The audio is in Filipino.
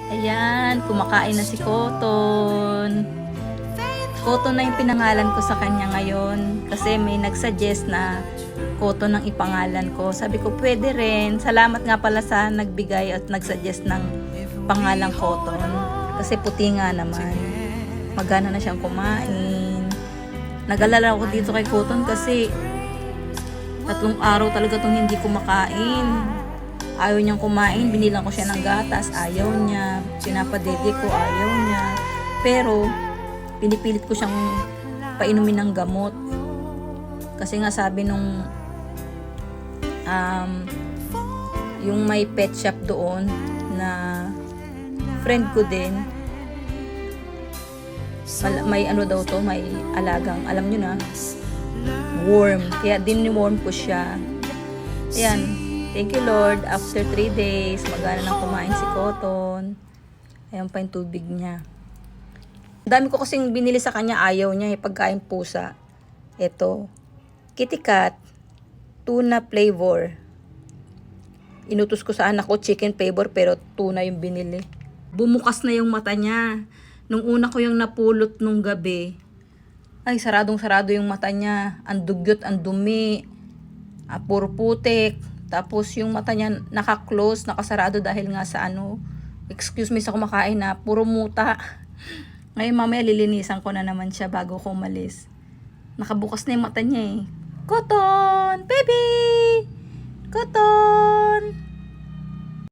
Ayan, kumakain na si Cotton. Cotton na yung pinangalan ko sa kanya ngayon. Kasi may nagsuggest na Cotton ang ipangalan ko. Sabi ko, pwede rin. Salamat nga pala sa nagbigay at nagsuggest ng pangalang Cotton. Kasi puti nga naman. Magana na siyang kumain. Nag-alala ako dito kay Cotton kasi 3 araw talaga itong hindi kumakain. Ayaw niyang kumain, binilang ko siya ng gatas, ayaw niya. Pinapadede ko, ayaw niya. Pero, pinipilit ko siyang painumin ng gamot. Kasi nga sabi nung yung may pet shop doon na friend ko din, may ano daw to, may alagang, alam nyo na, worm. Kaya din-worm ko siya. Ayan. Thank you Lord. After 3 days, magana nang kumain si Cotton. Ayan pa yung tubig niya. Ang dami ko kasing binili sa kanya, ayaw niya pagkain pusa. Ito, Kitty Cat, tuna flavor. Inutos ko sa anak ko chicken flavor pero tuna yung binili. Bumukas na yung mata niya. Nung una ko yung napulot nung gabi, ay saradong-sarado yung mata niya. Ang dugyot, ang dumi, puro putik. Tapos yung mata niya naka-close, nakasarado dahil nga sa excuse me sa kumakain na, puro muta. Ngayon mamaya lilinisan ko na naman siya bago ko umalis. Nakabukas na yung mata niya eh. Cotton! Baby! Cotton!